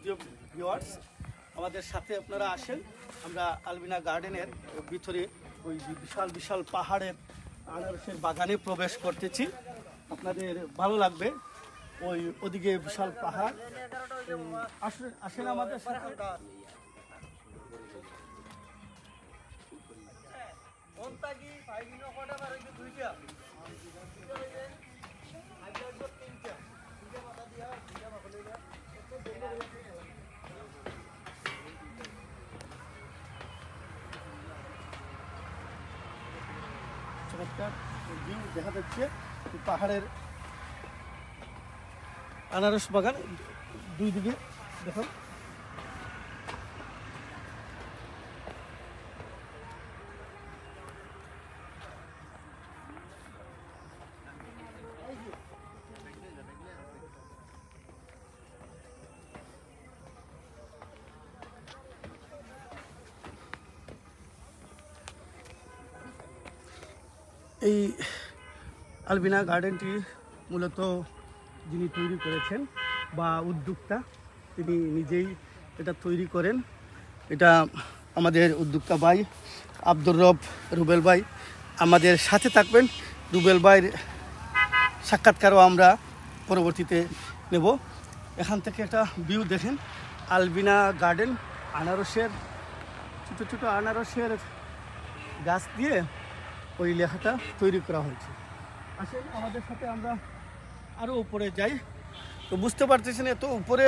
প্রিয় ভিউয়ার্স, আমাদের সাথে আপনারা আসেন। আমরা আলবিনা গার্ডেনের ভিতরে ওই বিশাল বিশাল পাহাড়ের আনারসের বাগানে প্রবেশ করতেছি। আপনাদের ভালো লাগবে। ওই ওদিকে বিশাল পাহাড়। আসেন আমাদের সাথে। চমৎকার ভিউ দেখা যাচ্ছে পাহাড়ের আনারস বাগান দুই দিকে দেখুন। এই আলবিনা গার্ডেনটি মূলত যিনি তৈরি করেছেন বা উদ্যোক্তা, তিনি নিজেই এটা তৈরি করেন। এটা আমাদের উদ্যোক্তা ভাই আব্দুর রব রুবেল ভাই। আমাদের সাথে থাকবেন। রুবেল ভাইয়ের সাক্ষাৎকারও আমরা পরবর্তীতে নেব। এখান থেকে একটা ভিউ দেখেন, আলবিনা গার্ডেন। আনারসের ছোটো ছোটো আনারসের গাছ দিয়ে ওই লেখাটা তৈরি করা হয়েছে। আসেন আমাদের সাথে আমরা আরও উপরে যাই। তো বুঝতে পারতেছেন এত উপরে।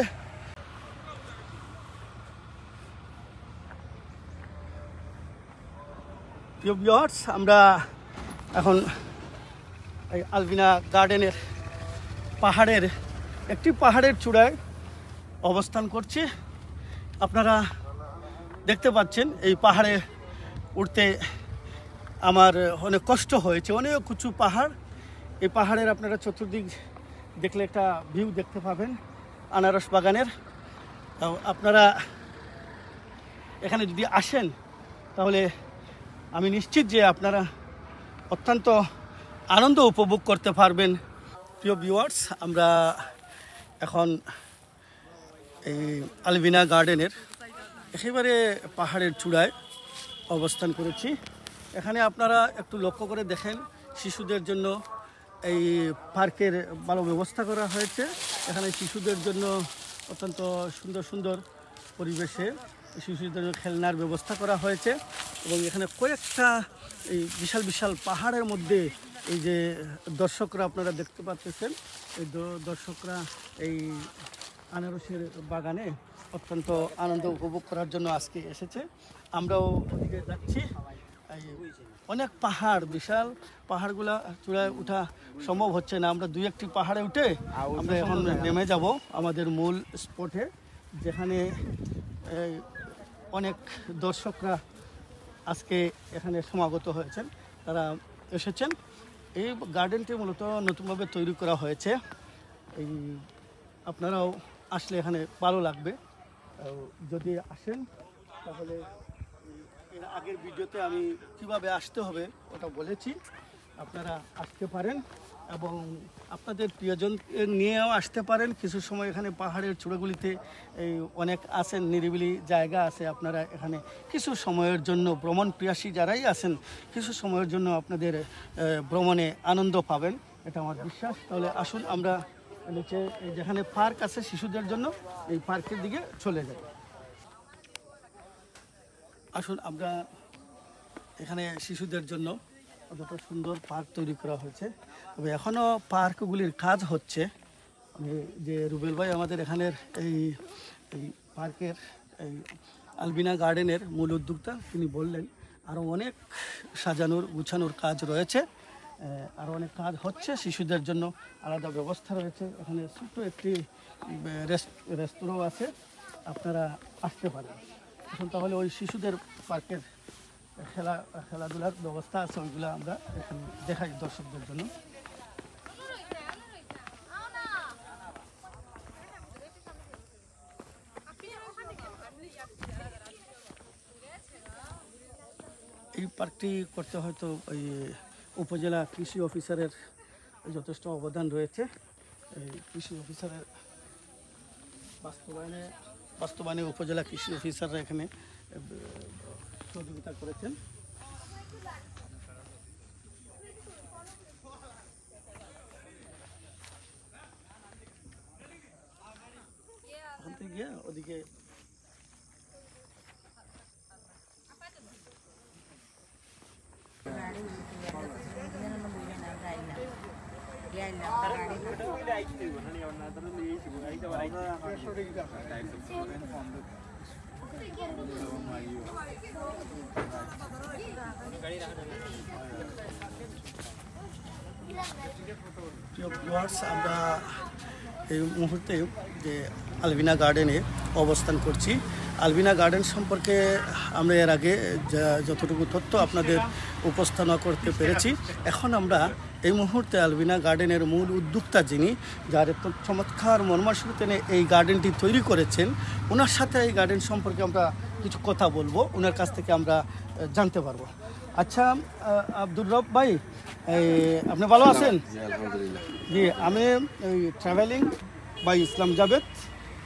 প্রিয় ভিউয়ার্স, আমরা এখন এই আলবিনা গার্ডেনের পাহাড়ের চূড়ায় অবস্থান করছি। আপনারা দেখতে পাচ্ছেন এই পাহাড়ে উঠতে আমার অনেক কষ্ট হয়েছে। অনেক উঁচু পাহাড়। এই পাহাড়ের আপনারা চতুর্দিক দেখলে একটা ভিউ দেখতে পাবেন আনারস বাগানের। আপনারা এখানে যদি আসেন তাহলে আমি নিশ্চিত যে আপনারা অত্যন্ত আনন্দ উপভোগ করতে পারবেন। প্রিয় ভিউয়ার্স, আমরা এখন এই আলবিনা গার্ডেনের একেবারে পাহাড়ের চূড়ায় অবস্থান করেছি। এখানে আপনারা একটু লক্ষ্য করে দেখেন, শিশুদের জন্য এই পার্কের ভালো ব্যবস্থা করা হয়েছে। এখানে শিশুদের জন্য অত্যন্ত সুন্দর সুন্দর পরিবেশে শিশুদের জন্য খেলনার ব্যবস্থা করা হয়েছে। এবং এখানে কয়েকটা এই বিশাল বিশাল পাহাড়ের মধ্যে এই যে দর্শকরা আপনারা দেখতে পাচ্ছেন, এই দর্শকরা এই আনারসের বাগানে অত্যন্ত আনন্দ উপভোগ করার জন্য আজকে এসেছে। আমরাও ওদিকে যাচ্ছি। অনেক পাহাড়, বিশাল পাহাড়গুলা চূড়ায় ওঠা সম্ভব হচ্ছে না। আমরা দুই একটি পাহাড়ে উঠে আমরা এখন নেমে যাব আমাদের মূল স্পটে, যেখানে অনেক দর্শকরা আজকে এখানে সমাগত হয়েছেন। তারা এসেছেন। এই গার্ডেনটি মূলত নতুনভাবে তৈরি করা হয়েছে। এই আপনারাও আসলে এখানে ভালো লাগবে। যদি আসেন তাহলে এর আগের ভিডিওতে আমি কিভাবে আসতে হবে ওটা বলেছি। আপনারা আসতে পারেন এবং আপনাদের প্রিয়জন নিয়েও আসতে পারেন। কিছু সময় এখানে পাহাড়ের চূড়াগুলিতে এই অনেক আছেন, নিরিবিলি জায়গা আছে। আপনারা এখানে কিছু সময়ের জন্য ভ্রমণ প্রিয়াসী যারাই আছেন, কিছু সময়ের জন্য আপনাদের ভ্রমণে আনন্দ পাবেন, এটা আমার বিশ্বাস। তাহলে আসুন আমরা নিচে যেখানে পার্ক আছে শিশুদের জন্য, এই পার্কের দিকে চলে যাই। আসুন আমরা এখানে শিশুদের জন্য যত সুন্দর পার্ক তৈরি করা হয়েছে। তবে এখনও পার্কগুলির কাজ হচ্ছে। যে রুবেল ভাই আমাদের এখানের এই পার্কের এই আলবিনা গার্ডেনের মূল উদ্যোক্তা, তিনি বললেন আরও অনেক সাজানোর গুছানোর কাজ রয়েছে, আরও অনেক কাজ হচ্ছে। শিশুদের জন্য আলাদা ব্যবস্থা রয়েছে। এখানে ছোট্ট একটি রেস্তোরাঁও আছে, আপনারা আসতে পারেন। এখন তাহলে ওই শিশুদের পার্কের খেলাধুলার ব্যবস্থা আছে, ওইগুলো আমরা এখানে দেখাই দর্শকদের জন্য। এই পার্কটি করতে হয়তো ওই উপজেলা কৃষি অফিসারের যথেষ্ট অবদান রয়েছে। এই কৃষি অফিসারের বাস্তবায়নে বাস্তবায়নে উপজেলা কৃষি অফিসাররা এখানে সহযোগিতা করেছেন। ওখান থেকে গিয়ে ওদিকে আমরা এই মুহূর্তে যে আলবিনা গার্ডেনে অবস্থান করছি। আলবিনা গার্ডেন সম্পর্কে আমরা এর আগে যতটুকু তথ্য আপনাদের উপস্থাপনা করতে পেরেছি, এখন আমরা এই মুহূর্তে আলবিনা গার্ডেনের মূল উদ্যোক্তা যিনি, যার এত চমৎকার মর্মাসূচিতে এই গার্ডেনটি তৈরি করেছেন, ওনার সাথে এই গার্ডেন সম্পর্কে আমরা কিছু কথা বলবো, ওনার কাছ থেকে আমরা জানতে পারবো। আচ্ছা আব্দুর রব ভাই, আপনি ভালো আছেন? জি, আমি এই ট্রাভেলিং বাই ইসলাম জাভেদ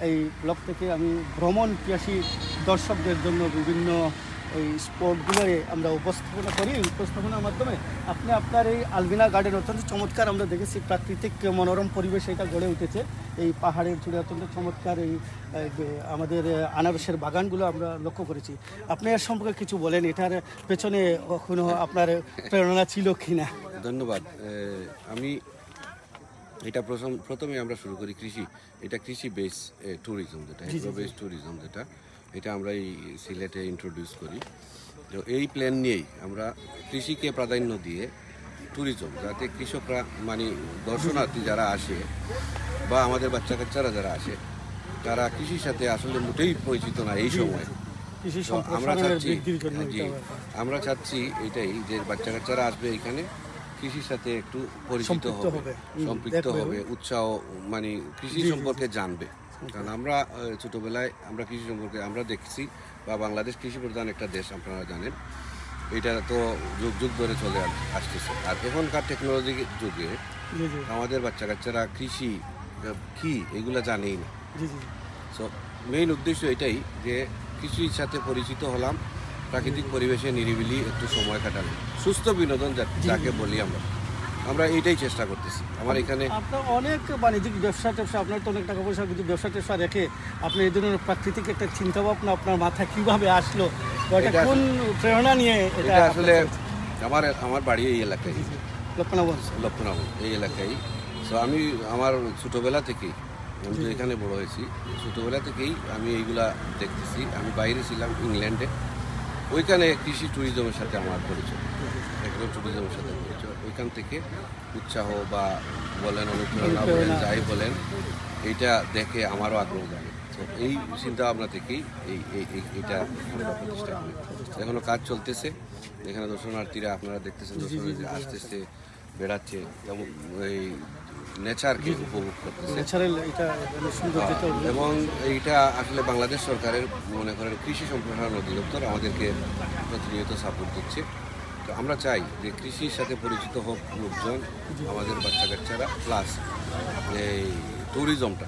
এই ব্লগ থেকে আমি ভ্রমণ পিয়াসী দর্শকদের জন্য বিভিন্ন এই স্পটগুলোয় আমরা উপস্থাপনা করি। উপস্থাপনার মাধ্যমে আপনি আপনার এই আলবিনা গার্ডেন অত্যন্ত চমৎকার, আমরা দেখেছি প্রাকৃতিক মনোরম পরিবেশ এটা গড়ে উঠেছে এই পাহাড়ের চূড়ে, অত্যন্ত চমৎকার এই আমাদের আনারসের বাগানগুলো আমরা লক্ষ্য করেছি। আপনি এর সম্পর্কে কিছু বলেন, এটার পেছনে কখনো আপনার প্রেরণা ছিল কি না? ধন্যবাদ। আমি এটা প্রথমে আমরা শুরু করি কৃষি, এটা কৃষি বেস ট্যুরিজম, যেটা এগ্রো বেস ট্যুরিজম, যেটা এটা আমরা এই সিলেটে ইন্ট্রোডিউস করি। তো এই প্ল্যান নিয়েই আমরা কৃষিকে প্রাধান্য দিয়ে ট্যুরিজম, যাতে কৃষকরা মানে দর্শনার্থী যারা আসে বা আমাদের বাচ্চা কাচ্চারা যারা আসে, তারা কৃষির সাথে আসলে মোটেই পরিচিত না এই সময়। আমরা চাচ্ছি এটাই যে বাচ্চা কাচ্চারা আসবে এখানে, কৃষির সাথে একটু পরিচিত হবে, সম্পৃক্ত হবে, উৎসাহ মানে কৃষি সম্পর্কে জানবে। কারণ আমরা ছোটবেলায় আমরা কৃষি সম্পর্কে আমরা দেখছি, বা বাংলাদেশ কৃষি প্রধান একটা দেশ, আপনারা জানেন, এটা তো যুগ যুগ ধরে চলে আসতেছে। আর এখনকার টেকনোলজি যুগে আমাদের বাচ্চা কাচ্চারা কৃষি কি এগুলা জানেই না। সো মেইন উদ্দেশ্য এটাই যে কৃষির সাথে পরিচিত হলাম, প্রাকৃতিক পরিবেশে নিরিবিলি একটু সময় কাটালাম, সুস্থ বিনোদন যাকে বলি আমরা এইটাই চেষ্টা করতেছি। আমার এখানে আপনার অনেক বাণিজ্যিক ব্যবসা ট্যাবসা, আপনার তো অনেক টাকা পয়সা, কিন্তু ব্যবসা ট্যাবসা রেখে আপনি এই ধরনের প্রাকৃতিক একটা চিন্তা ভাবনা আপনার মাথায় কিভাবে আসলো, কোন প্রেরণা নিয়ে? এটা আসলে আমার বাড়ি এই এলাকায়, লক্ষ্মণাবন এই এলাকায়। তো আমি আমার ছোটোবেলা থেকেই, আমি তো এখানে বড় হয়েছি, ছোটোবেলা থেকেই আমি এইগুলা দেখতেছি। আমি বাইরে ছিলাম ইংল্যান্ডে, ওইখানে কৃষি ট্যুরিজমের সাথে আমার পরিচয়, এগ্রো ট্যুরিজমের সাথে পরিচয়। ওইখান থেকে উৎসাহ বা বলেন, অনুপ্রেরণা বলেন, যাই বলেন, এইটা দেখে আমারও আগ্রহ জাগে। তো এই চিন্তা ভাবনা থেকেই এইটা আমরা প্রতিষ্ঠা করি। এখনও কাজ চলতেছে। এখানে দর্শনার্থীরা আপনারা দেখতেছেন, দর্শনার্থী আসতেছে, বেড়াচ্ছে, যেমন এই নেচারকে উপভোগ করতেছে। এবং এইটা আসলে বাংলাদেশ সরকারের মনে করেন কৃষি সম্প্রসারণ অধিদপ্তর আমাদেরকে প্রতিনিয়ত সাপোর্ট দিচ্ছে। তো আমরা চাই যে কৃষির সাথে পরিচিত হোক লোকজন, আমাদের বাচ্চা কাচ্চারা, প্লাস এই ট্যুরিজমটা,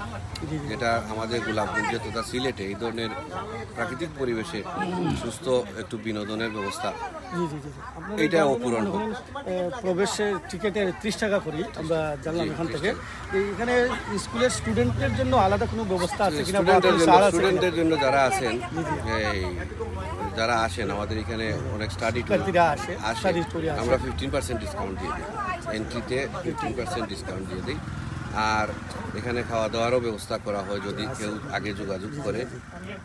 যেটা আমাদের গোলাপগঞ্জে তথা সিলেটে এই ধরনের প্রাকৃতিক পরিবেশে সুস্থ একটু বিনোদনের ব্যবস্থা, এইটা অপূরণ হোক। প্রবেশের টিকিটের 30 টাকা করি আমরা জানলাম এখান থেকে। এখানে স্কুলের স্টুডেন্টদের জন্য আলাদা কোনো ব্যবস্থা আছে কিনা? স্টুডেন্টদের জন্য যারা আছেন, যারা আসেন আমাদের এখানে, অনেক স্টাডি আসে, আমরা 15% ডিসকাউন্ট দিয়ে দিই, এন্ট্রিতে 15% ডিসকাউন্ট দিয়ে দিই। আর এখানে খাওয়া দাওয়ারও ব্যবস্থা করা হয়, যদি কেউ আগে যোগাযোগ করে,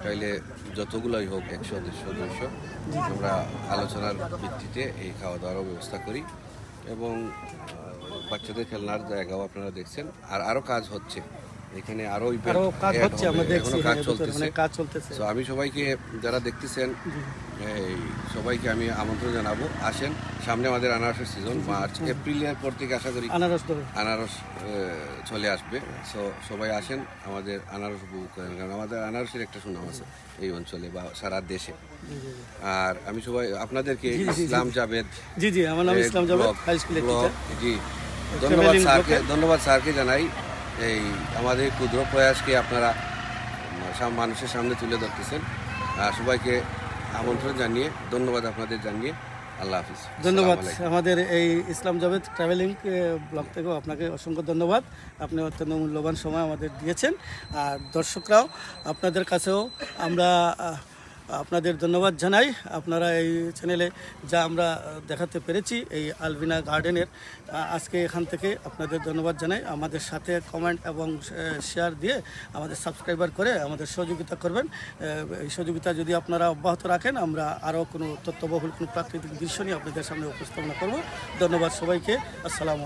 তাইলে যতগুলোই হোক 100, 150, 200, আমরা আলোচনার ভিত্তিতে এই খাওয়া দাওয়ারও ব্যবস্থা করি। এবং বাচ্চাদের খেলনার জায়গাও আপনারা দেখছেন। আর আরও কাজ হচ্ছে এখানে, আরও কাজ চলতেছে। তো আমি সবাইকে যারা দেখতেছেন, সবাইকে আমি আমন্ত্রণ জানাবো, আসেন। সামনে আমাদের আনারসের সিজন, মার্চ এপ্রিলের পর থেকে আশা করি আনারস চলে আসবে। সো সবাই আসেন, আমাদের আনারস উপভোগ করেন, কারণ আমাদের আনারসের একটা সুনাম আছে এই অঞ্চলে বা সারা দেশে। আর আমি সবাই আপনাদেরকে ইসলাম জাভেদ, আমার নাম ইসলাম জাভেদ, জি ধন্যবাদ স্যারকে জানাই। এই আমাদের ক্ষুদ্র প্রয়াসকে আপনারা মানুষের সামনে তুলে ধরতেছেন। সবাইকে আমন্ত্রণ জানিয়ে, ধন্যবাদ আপনাদের জানিয়ে, আল্লাহ হাফিজ। ধন্যবাদ। আসসালামু আলাইকুম। আমাদের এই ইসলাম জাভেদ ট্রাভেলিং ব্লগ থেকেও আপনাকে অসংখ্য ধন্যবাদ। আপনি অত্যন্ত মূল্যবান সময় আমাদের দিয়েছেন। আর দর্শকরাও আপনাদের কাছেও আমরা আপনাদের ধন্যবাদ জানাই। আপনারা এই চ্যানেলে যা আমরা দেখাতে পেরেছি এই আলবিনা গার্ডেনের, আজকে এখান থেকে আপনাদের ধন্যবাদ জানাই। আমাদের সাথে কমেন্ট এবং শেয়ার দিয়ে আমাদের সাবস্ক্রাইবার করে আমাদের সহযোগিতা করবেন। এই সহযোগিতা যদি আপনারা অব্যাহত রাখেন, আমরা আরও কোনো তথ্যবহুল কোনো প্রাকৃতিক দৃশ্য নিয়ে আপনাদের সামনে উপস্থাপনা করব। ধন্যবাদ সবাইকে। আসসালামু আলাইকুম।